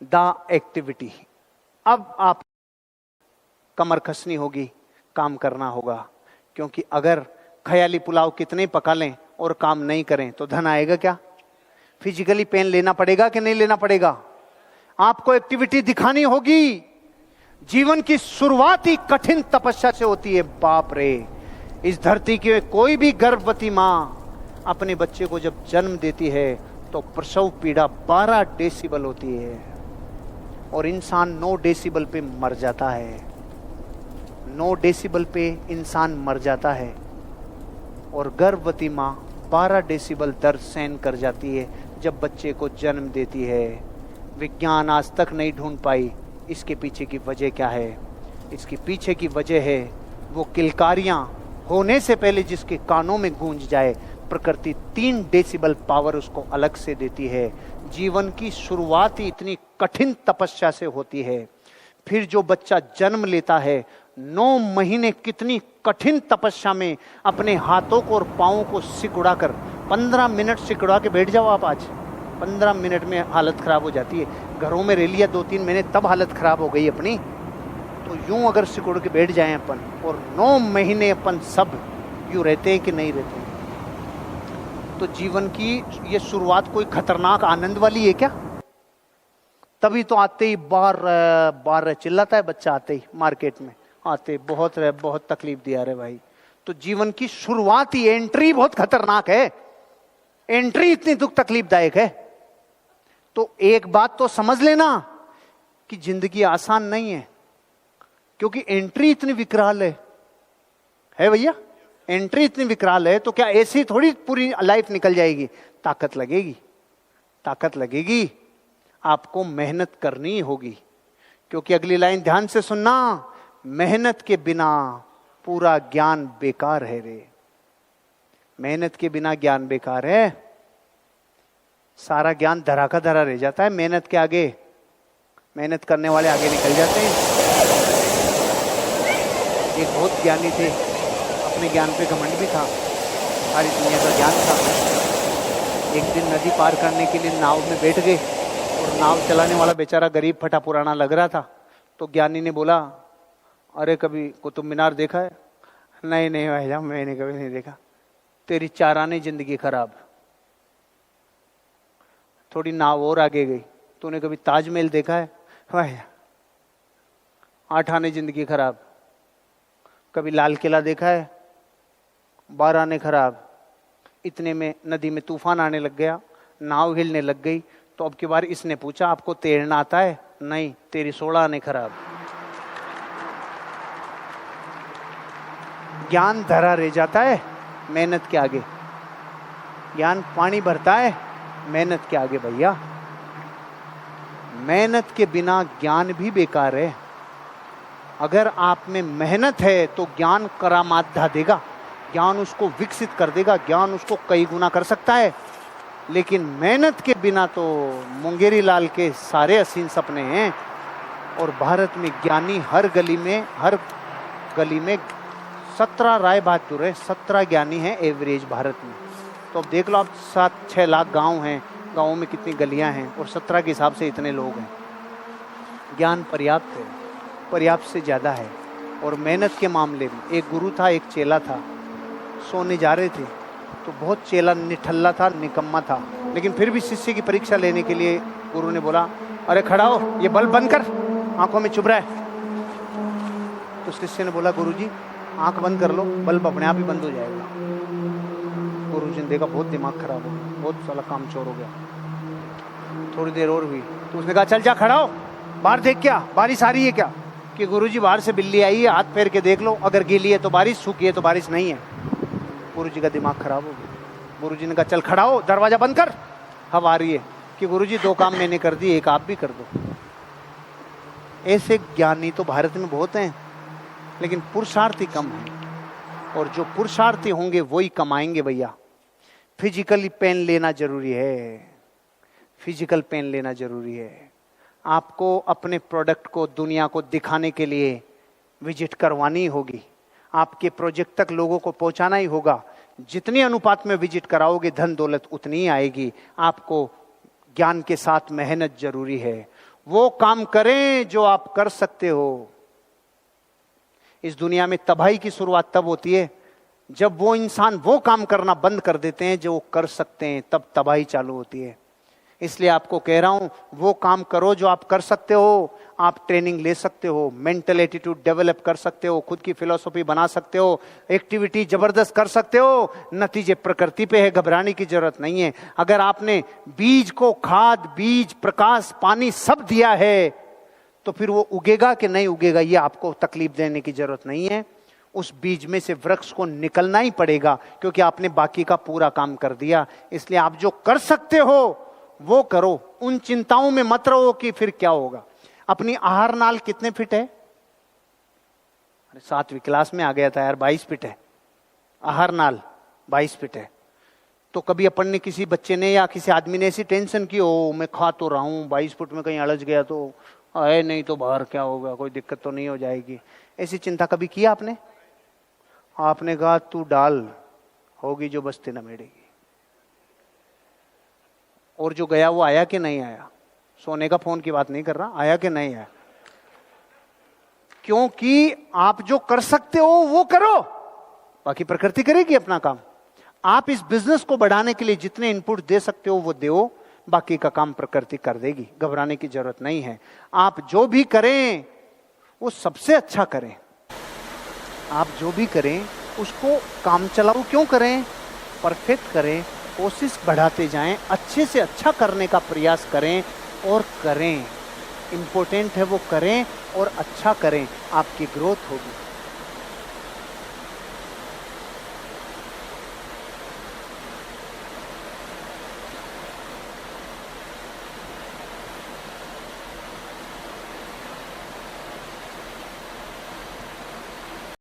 The activity. अब आप कमर कसनी होगी, काम करना होगा, क्योंकि अगर ख्याली पुलाव कितने पका लें और काम नहीं करें तो धन आएगा क्या? फिजिकली पेन लेना पड़ेगा कि नहीं लेना पड़ेगा? आपको एक्टिविटी दिखानी होगी। जीवन की शुरुआत ही कठिन तपस्या से होती है। बाप रे, इस धरती की कोई भी गर्भवती मां अपने बच्चे को जब जन्म देती है तो प्रसव पीड़ा 12 डेसिबल होती है और इंसान 9 डेसिबल पे मर जाता है। 9 डेसिबल पे इंसान मर जाता है और गर्भवती मां 12 डेसिबल दर्द सहन कर जाती है जब बच्चे को जन्म देती है। विज्ञान आज तक नहीं ढूंढ पाई इसके पीछे की वजह क्या है। इसके पीछे की वजह है वो किलकारियां होने से पहले जिसके कानों में गूंज जाए, प्रकृति 3 डेसिबल पावर उसको अलग से देती है। जीवन की शुरुआत ही इतनी कठिन तपस्या से होती है। फिर जो बच्चा जन्म लेता है 9 महीने कितनी कठिन तपस्या में अपने हाथों को और पाँवों को सिकुड़ा कर, 15 मिनट सिकुड़ा के बैठ जाओ आप। आज 15 मिनट में हालत खराब हो जाती है। घरों में रह लिया 2-3 महीने तब हालत खराब हो गई अपनी। तो यूं अगर सिकुड़ के बैठ जाएं अपन और 9 महीने अपन सब यूं रहते हैं कि नहीं रहते हैं, तो जीवन की ये शुरुआत कोई खतरनाक आनंद वाली है क्या? तभी तो आते ही बार चिल्लाता है बच्चा, आते ही मार्केट में आते बहुत तकलीफ दिया रे भाई। तो जीवन की शुरुआत ही, एंट्री बहुत खतरनाक है। एंट्री इतनी दुख तकलीफदायक है। तो एक बात तो समझ लेना कि जिंदगी आसान नहीं है, क्योंकि एंट्री इतनी विकराल है भैया। एंट्री इतनी विकराल है तो क्या ऐसी थोड़ी पूरी लाइफ निकल जाएगी? ताकत लगेगी, ताकत लगेगी। आपको मेहनत करनी होगी, क्योंकि अगली लाइन ध्यान से सुनना, मेहनत के बिना पूरा ज्ञान बेकार है रे। मेहनत के बिना ज्ञान बेकार है। सारा ज्ञान धरा का धरा रह जाता है मेहनत के आगे। मेहनत करने वाले आगे निकल जाते हैं। एक बहुत ज्ञानी थे, अपने ज्ञान पे घमंड भी था, सारी दुनिया का ज्ञान था। एक दिन नदी पार करने के लिए नाव में बैठ गए और नाव चलाने वाला बेचारा गरीब फटा पुराना लग रहा था। तो ज्ञानी ने बोला, अरे कभी कुतुब मीनार देखा है? नहीं नहीं भाई साहब, मैंने कभी नहीं देखा। तेरी 4 आने जिंदगी खराब। थोड़ी नाव और आगे गई, तूने कभी ताजमहल देखा है? भाई 8 आने जिंदगी खराब। कभी लाल किला देखा है? 12 आने खराब। इतने में नदी में तूफान आने लग गया, नाव हिलने लग गई। तो अब की बार इसने पूछा, आपको तैरना आता है? नहीं, तेरी 16 आने खराब। ज्ञान धरा रह जाता है मेहनत के आगे। ज्ञान पानी भरता है मेहनत के आगे भैया। मेहनत के बिना ज्ञान भी बेकार है। अगर आप में मेहनत है तो ज्ञान करामात ढा देगा, ज्ञान उसको विकसित कर देगा, ज्ञान उसको कई गुना कर सकता है। लेकिन मेहनत के बिना तो मुंगेरी लाल के सारे हसीन सपने हैं। और भारत में ज्ञानी हर गली में 17 राय बहादुर है, 17 ज्ञानी हैं एवरेज भारत में। तो अब देख लो आप, 7-6 लाख गांव हैं, गांवों में कितनी गलियां हैं और 17 के हिसाब से इतने लोग हैं। ज्ञान पर्याप्त है, पर्याप्त से ज़्यादा है। और मेहनत के मामले में एक गुरु था, एक चेला था। सोने जा रहे थे तो बहुत चेला निठल्ला था, निकम्मा था, लेकिन फिर भी शिष्य की परीक्षा लेने के लिए गुरु ने बोला, अरे खड़ा हो, ये बल्ब बंद कर, आंखों में चुभ रहा है। तो शिष्य ने बोला, गुरुजी आंख बंद कर लो, बल्ब अपने आप ही बंद हो जाएगा। गुरुजी ने देखा बहुत दिमाग खराब हो गया, बहुत सारा काम चोर हो गया। थोड़ी देर और हुई तो उसने कहा, चल जा खड़ा हो, बाहर देख, क्या बारिश आ रही है क्या? कि गुरुजी बाहर से बिल्ली आई है, हाथ फेर के देख लो, अगर गीली है तो बारिश, सूखी है तो बारिश नहीं है। गुरुजी का दिमाग खराब हो गया। गुरुजी ने कहा, चल खड़ा हो, दरवाजा बंद कर, हवा आ रही है। कि गुरुजी 2 काम मैंने कर दिए, एक आप भी कर दो। ऐसे ज्ञानी तो भारत में बहुत हैं, लेकिन पुरुषार्थी कम है। और जो पुरुषार्थी होंगे वही कमाएंगे भैया। फिजिकली पेन लेना जरूरी है, फिजिकल पेन लेना जरूरी है। आपको अपने प्रोडक्ट को दुनिया को दिखाने के लिए विजिट करवानी होगी, आपके प्रोजेक्ट तक लोगों को पहुंचाना ही होगा। जितनी अनुपात में विजिट कराओगे धन दौलत उतनी ही आएगी। आपको ज्ञान के साथ मेहनत जरूरी है। वो काम करें जो आप कर सकते हो। इस दुनिया में तबाही की शुरुआत तब होती है जब वो इंसान वो काम करना बंद कर देते हैं जो वो कर सकते हैं, तब तबाही चालू होती है। इसलिए आपको कह रहा हूं, वो काम करो जो आप कर सकते हो। आप ट्रेनिंग ले सकते हो, मेंटल एटीट्यूड डेवलप कर सकते हो, खुद की फिलॉसफी बना सकते हो, एक्टिविटी जबरदस्त कर सकते हो। नतीजे प्रकृति पे है, घबराने की जरूरत नहीं है। अगर आपने बीज को खाद, बीज, प्रकाश, पानी सब दिया है तो फिर वो उगेगा कि नहीं उगेगा ये आपको तकलीफ देने की जरूरत नहीं है। उस बीज में से वृक्ष को निकलना ही पड़ेगा, क्योंकि आपने बाकी का पूरा काम कर दिया। इसलिए आप जो कर सकते हो वो करो। उन चिंताओं में मत रहो कि फिर क्या होगा। अपनी आहार नाल कितने फिट है? अरे 7वीं क्लास में आ गया था यार, 22 फिट है आहार नाल, 22 फिट है। तो कभी अपन ने, किसी बच्चे ने या किसी आदमी ने ऐसी टेंशन की हो, मैं खा तो रहा हूं, 22 फुट में कहीं अड़च गया तो आए, नहीं तो बाहर क्या होगा, कोई दिक्कत तो नहीं हो जाएगी, ऐसी चिंता कभी किया आपने? आपने कहा तू डाल, होगी जो बस्ती न मिलेगी। और जो गया वो आया कि नहीं आया? सोने का फोन की बात नहीं कर रहा, आया कि नहीं आया? क्योंकि आप जो कर सकते हो वो करो, बाकी प्रकृति करेगी अपना काम। आप इस बिजनेस को बढ़ाने के लिए जितने इनपुट दे सकते हो वो दो, बाकी का काम प्रकृति कर देगी, घबराने की जरूरत नहीं है। आप जो भी करें वो सबसे अच्छा करें। आप जो भी करें उसको काम चलाओ क्यों करें, परफेक्ट करें, कोशिश बढ़ाते जाएं, अच्छे से अच्छा करने का प्रयास करें और करें। इंपॉर्टेंट है वो करें और अच्छा करें, आपकी ग्रोथ होगी।